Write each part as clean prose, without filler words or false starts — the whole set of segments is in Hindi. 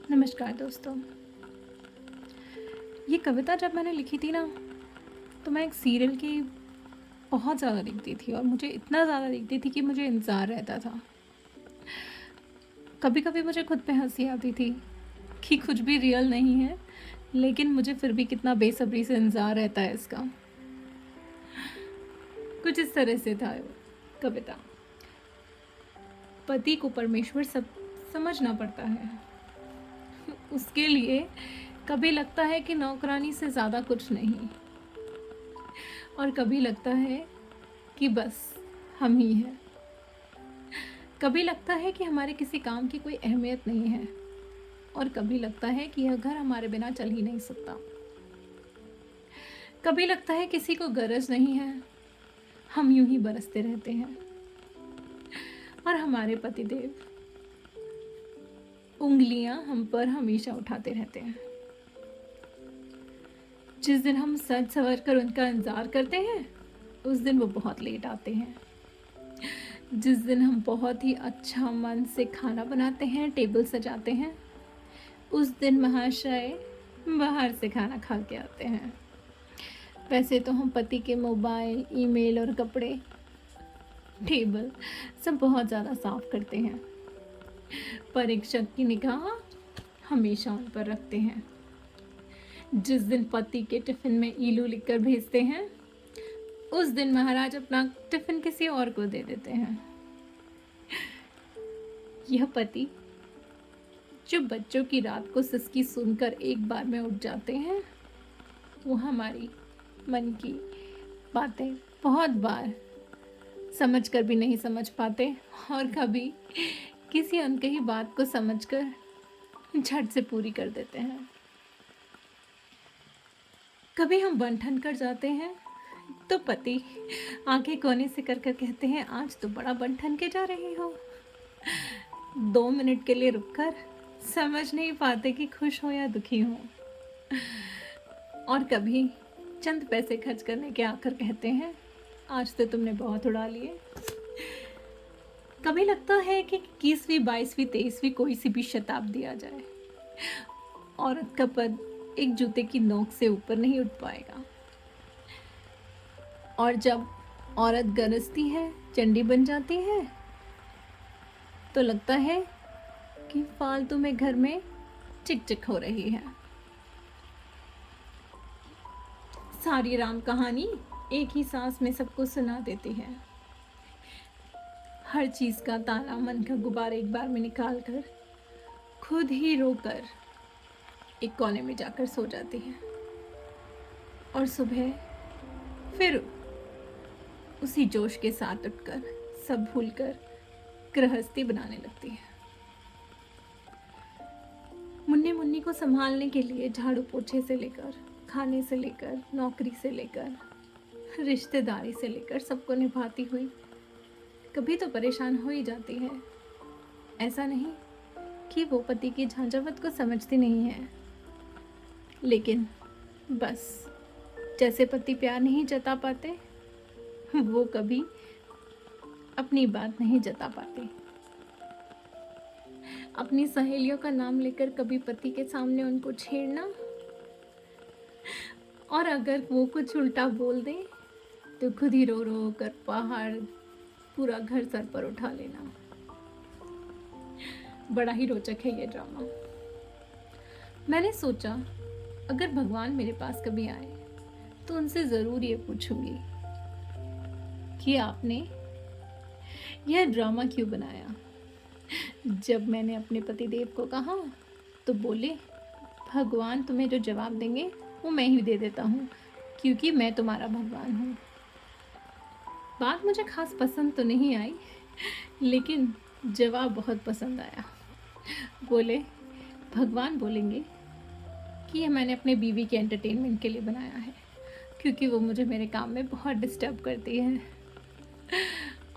नमस्कार दोस्तों। ये कविता जब मैंने लिखी थी ना, तो मैं एक सीरियल की बहुत ज़्यादा देखती थी और मुझे इतना ज़्यादा देखती थी कि मुझे इंतज़ार रहता था। कभी कभी मुझे खुद पे हंसी आती थी कि कुछ भी रियल नहीं है, लेकिन मुझे फिर भी कितना बेसब्री से इंतज़ार रहता है इसका। कुछ इस तरह से था वो कविता। पति को परमेश्वर सब समझना पड़ता है। उसके लिए कभी लगता है कि नौकरानी से ज़्यादा कुछ नहीं, और कभी लगता है कि बस हम ही हैं। कभी लगता है कि हमारे किसी काम की कोई अहमियत नहीं है, और कभी लगता है कि यह घर हमारे बिना चल ही नहीं सकता। कभी लगता है किसी को गरज नहीं है, हम यूं ही बरसते रहते हैं। और हमारे पतिदेव उंगलियां हम पर हमेशा उठाते रहते हैं। जिस दिन हम सज सवर कर उनका इंतज़ार करते हैं, उस दिन वो बहुत लेट आते हैं। जिस दिन हम बहुत ही अच्छा मन से खाना बनाते हैं, टेबल सजाते हैं, उस दिन महाशय बाहर से खाना खा के आते हैं। वैसे तो हम पति के मोबाइल, ईमेल और कपड़े, टेबल सब बहुत ज़्यादा साफ करते हैं, पर एक शक की निगाह हमेशा उन पर रखते हैं। जिस दिन पति के टिफ़िन में ईलू लिखकर भेजते हैं, उस दिन महाराज अपना टिफ़िन किसी और को दे देते हैं। यह पति जो बच्चों की रात को सिसकी सुनकर एक बार में उठ जाते हैं, वो हमारी मन की बातें बहुत बार समझ कर भी नहीं समझ पाते, और कभी किसी अनकही बात को समझकर झट से पूरी कर देते हैं। कभी हम बन-ठन कर जाते हैं तो पति आंखें कोने से कर कर कहते हैं, आज तो बड़ा बन-ठन के जा रही हो। 2 मिनट के लिए रुककर समझ नहीं पाते कि खुश हो या दुखी हो। और कभी चंद पैसे खर्च करने के आकर कहते हैं, आज तो तुमने बहुत उड़ा लिए। कभी लगता है कि 21वीं, 22वीं, 23वीं कोई सी भी शताब्दी आ जाए, औरत का पद एक जूते की नोक से ऊपर नहीं उठ पाएगा। और जब औरत गरजती है, चंडी बन जाती है, तो लगता है कि फालतू में घर में चिक चिक हो रही है। सारी राम कहानी एक ही सांस में सबको सुना देती है। हर चीज़ का ताला मन का गुब्बारा एक बार में निकाल कर खुद ही रोकर एक कोने में जाकर सो जाती है, और सुबह फिर उसी जोश के साथ उठकर सब भूलकर गृहस्थी बनाने लगती है। मुन्नी मुन्नी को संभालने के लिए झाड़ू पोछे से लेकर, खाने से लेकर, नौकरी से लेकर, रिश्तेदारी से लेकर सबको निभाती हुई कभी तो परेशान हो ही जाती है। ऐसा नहीं कि वो पति की झांझावत को समझती नहीं है, लेकिन बस जैसे पति प्यार नहीं जता पाते, वो कभी अपनी बात नहीं जता पाते। अपनी सहेलियों का नाम लेकर कभी पति के सामने उनको छेड़ना, और अगर वो कुछ उल्टा बोल दे तो खुद ही रो रो कर पहाड़ पूरा घर सर पर उठा लेना। बड़ा ही रोचक है ये ड्रामा। मैंने सोचा, अगर भगवान मेरे पास कभी आए तो उनसे ज़रूर ये पूछूंगी कि आपने यह ड्रामा क्यों बनाया। जब मैंने अपने पतिदेव को कहा तो बोले, भगवान तुम्हें जो जवाब देंगे वो मैं ही दे देता हूँ, क्योंकि मैं तुम्हारा भगवान हूँ। बात मुझे खास पसंद तो नहीं आई, लेकिन जवाब बहुत पसंद आया। बोले, भगवान बोलेंगे कि यह मैंने अपने बीवी के एंटरटेनमेंट के लिए बनाया है, क्योंकि वो मुझे मेरे काम में बहुत डिस्टर्ब करती है।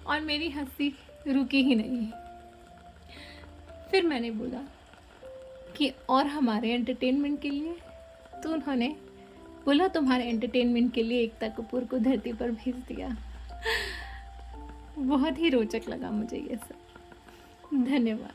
और मेरी हंसी रुकी ही नहीं। फिर मैंने बोला कि और हमारे एंटरटेनमेंट के लिए, तो उन्होंने बोला, तुम्हारे एंटरटेनमेंट के लिए एकता कपूर को धरती पर भेज दिया। बहुत ही रोचक लगा मुझे ये सब। धन्यवाद।